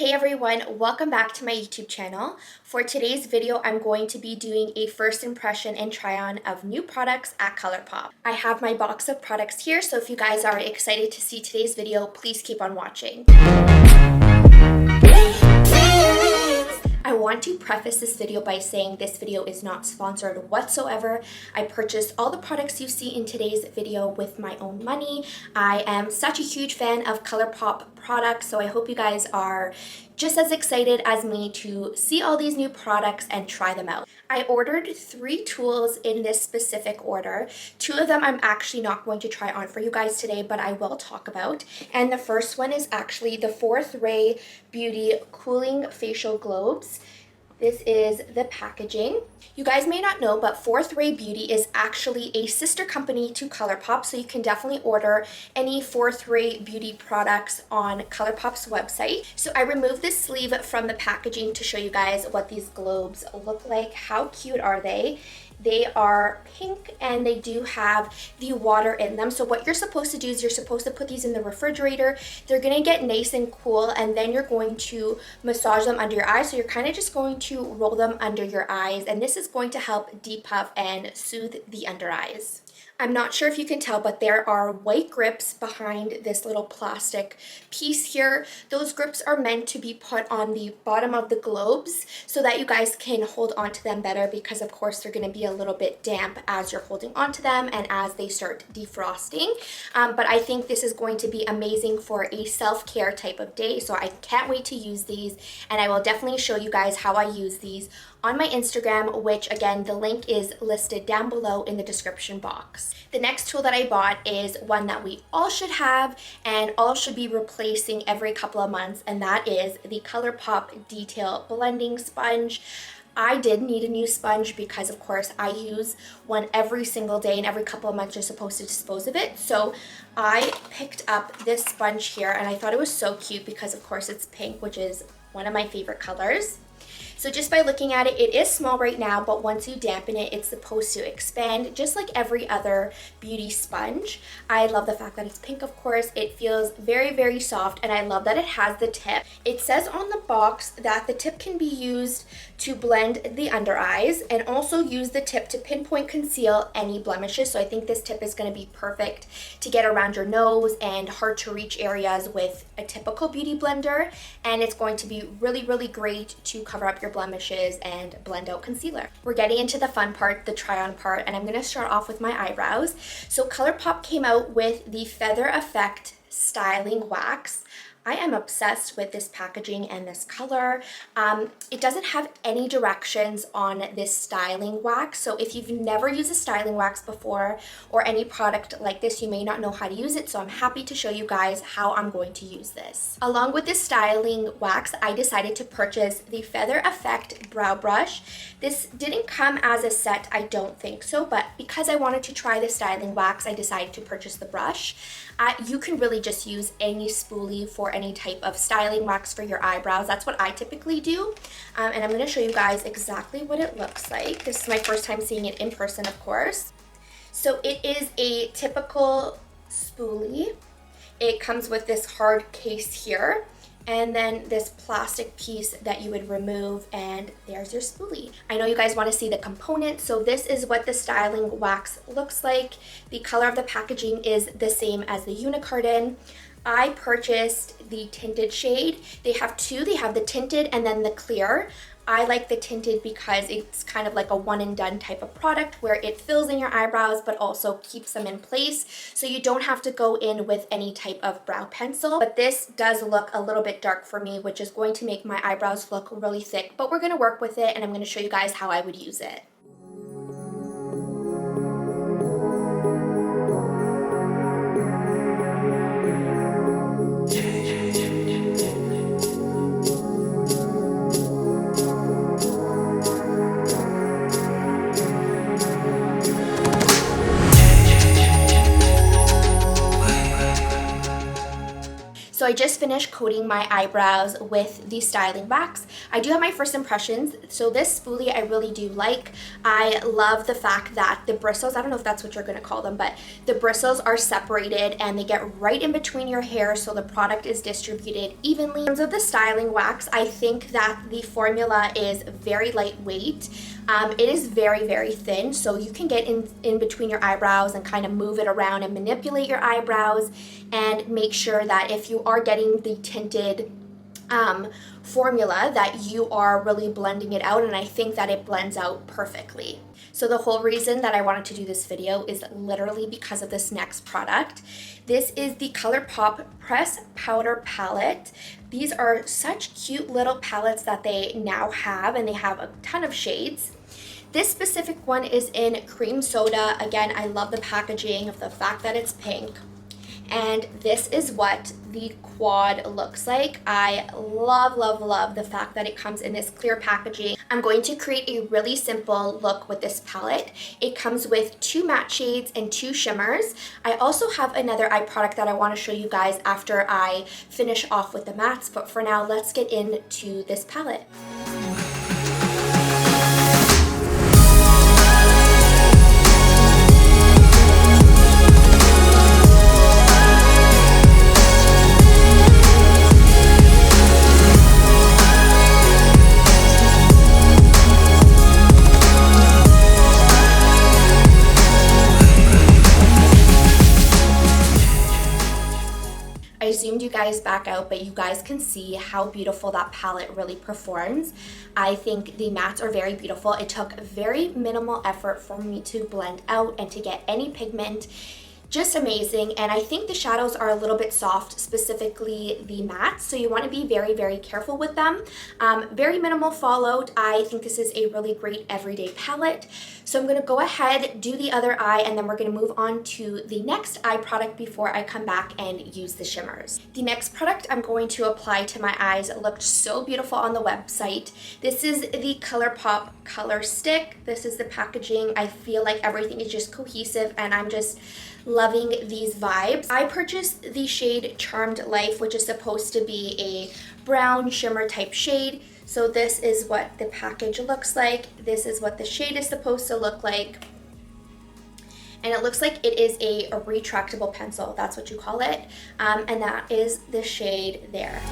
Hey everyone, welcome back to my YouTube channel. For today's video, I'm going to be doing a first impression and try on of new products at Colourpop. I have my box of products here, so if you guys are excited to see today's video, please keep on watching. I want to preface this video by saying this video is not sponsored whatsoever. I purchased all the products you see in today's video with my own money. I am such a huge fan of Colourpop products, so I hope you guys are just as excited as me to see all these new products and try them out. I ordered 3 tools in this specific order. 2 of them I'm actually not going to try on for you guys today, but I will talk about. And the first one is actually the 4th Ray Beauty Cooling Facial Globes. This is the packaging. You guys may not know, but 4th Ray Beauty is actually a sister company to Colourpop, so you can definitely order any 4th Ray Beauty products on Colourpop's website. So I removed this sleeve from the packaging to show you guys what these globes look like. How cute are they? They are pink and they do have the water in them. So what you're supposed to do is you're supposed to put these in the refrigerator. They're gonna get nice and cool, and then you're going to massage them under your eyes. So you're kind of just going to roll them under your eyes, and this is going to help depuff and soothe the under eyes. I'm not sure if you can tell, but there are white grips behind this little plastic piece here. Those grips are meant to be put on the bottom of the globes so that you guys can hold onto them better, because of course they're going to be a little bit damp as you're holding onto them and as they start defrosting. But I think this is going to be amazing for a self-care type of day, so I can't wait to use these, and I will definitely show you guys how I use these on my Instagram, which again, the link is listed down below in the description box. The next tool that I bought is one that we all should have and all should be replacing every couple of months, and that is the Colourpop Detail Blending Sponge. I did need a new sponge because of course I use one every single day, and every couple of months you're supposed to dispose of it. So I picked up this sponge here, and I thought it was so cute because of course it's pink, which is one of my favorite colors. So just by looking at it, it is small right now, but once you dampen it, it's supposed to expand just like every other beauty sponge. I love the fact that it's pink, of course. It feels very, very soft, and I love that it has the tip. It says on the box that the tip can be used to blend the under eyes and also use the tip to pinpoint conceal any blemishes. So I think this tip is going to be perfect to get around your nose and hard to reach areas with a typical beauty blender, and it's going to be really, really great to cover up your blemishes and blend out concealer. We're getting into the fun part, the try on part, and I'm going to start off with my eyebrows. So Colourpop came out with the Feather Effect Styling Wax. I am obsessed with this packaging and this color. It doesn't have any directions on this styling wax, so if you've never used a styling wax before or any product like this, you may not know how to use it, so I'm happy to show you guys how I'm going to use this. Along with this styling wax, I decided to purchase the Feather Effect Brow Brush. This didn't come as a set, I don't think so, but because I wanted to try the styling wax, I decided to purchase the brush. You can really just use any spoolie for any type of styling wax for your eyebrows. That's what I typically do. And I'm going to show you guys exactly what it looks like. This is my first time seeing it in person, of course. So it is a typical spoolie. It comes with this hard case here, and then this plastic piece that you would remove, and there's your spoolie. I know you guys want to see the components, so this is what the styling wax looks like. The color of the packaging is the same as the unicarton. I purchased the tinted shade. They have 2. They have the tinted and then the clear. I like the tinted because it's kind of like a one and done type of product where it fills in your eyebrows but also keeps them in place, so you don't have to go in with any type of brow pencil. But this does look a little bit dark for me, which is going to make my eyebrows look really thick, but we're going to work with it, and I'm going to show you guys how I would use it. So I just finished coating my eyebrows with the styling wax. I do have my first impressions. So this spoolie I really do like. I love the fact that the bristles, I don't know if that's what you're gonna call them, but the bristles are separated and they get right in between your hair, so the product is distributed evenly. In terms of the styling wax, I think that the formula is very lightweight. It is very, very thin, so you can get in between your eyebrows and kind of move it around and manipulate your eyebrows and make sure that if you are getting the tinted formula that you are really blending it out, and I think that it blends out perfectly. So the whole reason that I wanted to do this video is literally because of this next product. This is the Colourpop Press Powder Palette. These are such cute little palettes that they now have, and they have a ton of shades. This specific one is in cream soda. Again, I love the packaging, of the fact that it's pink. And this is what the quad looks like. I love, love, love the fact that it comes in this clear packaging. I'm going to create a really simple look with this palette. It comes with 2 matte shades and 2 shimmers. I also have another eye product that I want to show you guys after I finish off with the mattes, but for now, let's get into this palette. I zoomed you guys back out, but you guys can see how beautiful that palette really performs. I think the mattes are very beautiful. It took very minimal effort for me to blend out and to get any pigment. Just amazing. And I think the shadows are a little bit soft, specifically the mattes, so you want to be very, very careful with them. Very minimal fallout. I think this is a really great everyday palette. So I'm going to go ahead, do the other eye, and then we're going to move on to the next eye product before I come back and use the shimmers. The next product I'm going to apply to my eyes looked so beautiful on the website. This is the Colourpop Color Stick. This is the packaging. I feel like everything is just cohesive, and I'm just loving these vibes. I purchased the shade Charmed Life, which is supposed to be a brown shimmer type shade. So this is what the package looks like. This is what the shade is supposed to look like. And it looks like it is a retractable pencil. That's what you call it. And that is the shade there.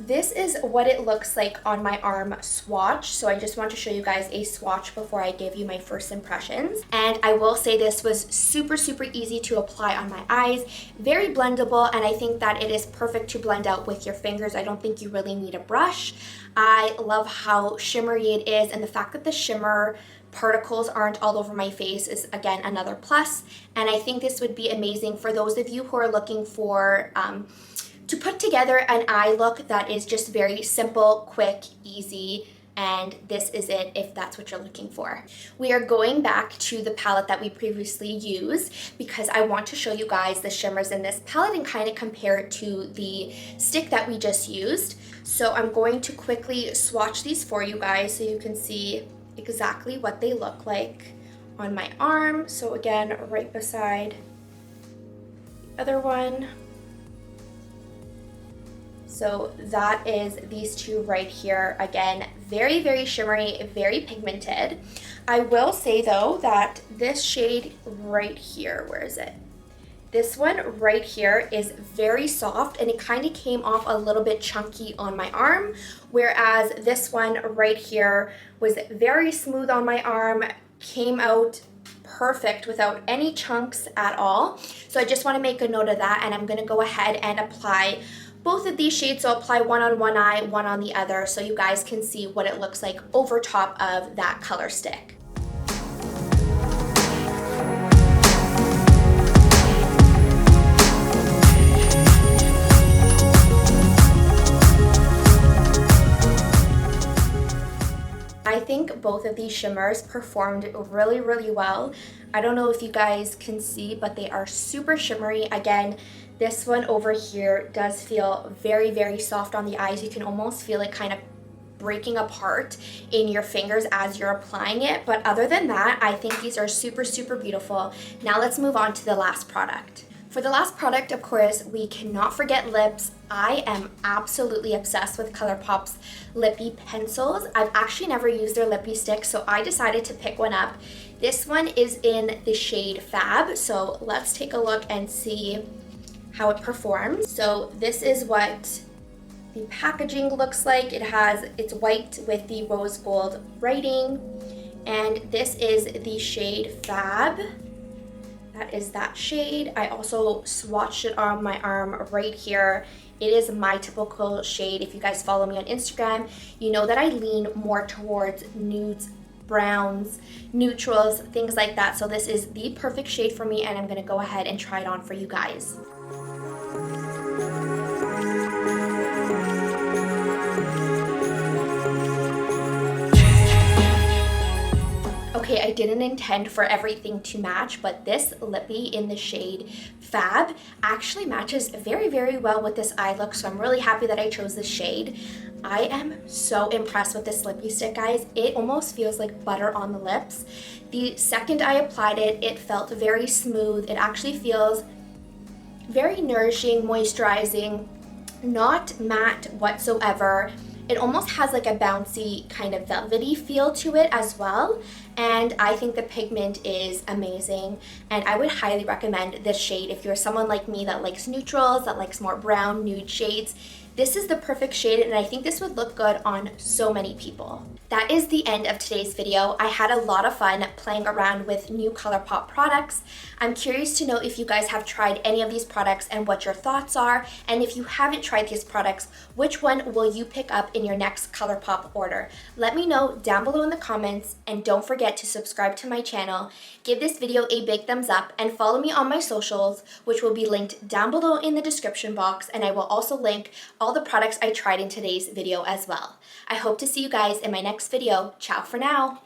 This is what it looks like on my arm swatch. So I just want to show you guys a swatch before I give you my first impressions. And I will say this was super, super easy to apply on my eyes. Very blendable, and I think that it is perfect to blend out with your fingers. I don't think you really need a brush. I love how shimmery it is, and the fact that the shimmer particles aren't all over my face is again another plus. And I think this would be amazing for those of you who are looking for to put together an eye look that is just very simple, quick, easy, and this is it if that's what you're looking for. We are going back to the palette that we previously used because I want to show you guys the shimmers in this palette and kind of compare it to the stick that we just used. So I'm going to quickly swatch these for you guys so you can see exactly what they look like on my arm. So again, right beside the other one. So that is these two right here. Again, very, very shimmery, very pigmented. I will say though that this shade right here, where is it? This one right here is very soft, and it kind of came off a little bit chunky on my arm, whereas this one right here was very smooth on my arm, came out perfect without any chunks at all. So I just want to make a note of that, and I'm going to go ahead and apply both of these shades. So apply one on one eye, one on the other, so you guys can see what it looks like over top of that color stick. I think both of these shimmers performed really, really well. I don't know if you guys can see, but they are super shimmery. Again, This one over here does feel very, very soft on the eyes. You can almost feel it kind of breaking apart in your fingers as you're applying it. But other than that, I think these are super, super beautiful. Now let's move on to the last product. For the last product, of course, we cannot forget lips. I am absolutely obsessed with Colourpop's lippy pencils. I've actually never used their lippy sticks, so I decided to pick one up. This one is in the shade Fab, so let's take a look and see how it performs. So this is what the packaging looks like. It's white with the rose gold writing, and this is the shade Fab. That is that shade. I also swatched it on my arm right here. It is my typical shade. If you guys follow me on Instagram, you know that I lean more towards nudes, browns, neutrals, things like that. So this is the perfect shade for me, and I'm gonna go ahead and try it on for you guys. Okay, I didn't intend for everything to match, but this lippy in the shade Fab actually matches very, very well with this eye look, so I'm really happy that I chose this shade. I am so impressed with this lippy stick, guys. It almost feels like butter on the lips. The second I applied it, it felt very smooth. It actually feels very nourishing, moisturizing, not matte whatsoever. It almost has like a bouncy kind of velvety feel to it as well. And I think the pigment is amazing. And I would highly recommend this shade if you're someone like me that likes neutrals, that likes more brown nude shades. This is the perfect shade, and I think this would look good on so many people. That is the end of today's video. I had a lot of fun playing around with new Colourpop products. I'm curious to know if you guys have tried any of these products and what your thoughts are. And if you haven't tried these products, which one will you pick up in your next Colourpop order? Let me know down below in the comments, and don't forget to subscribe to my channel. Give this video a big thumbs up and follow me on my socials, which will be linked down below in the description box, and I will also link all the products I tried in today's video as well. I hope to see you guys in my next video. Ciao for now.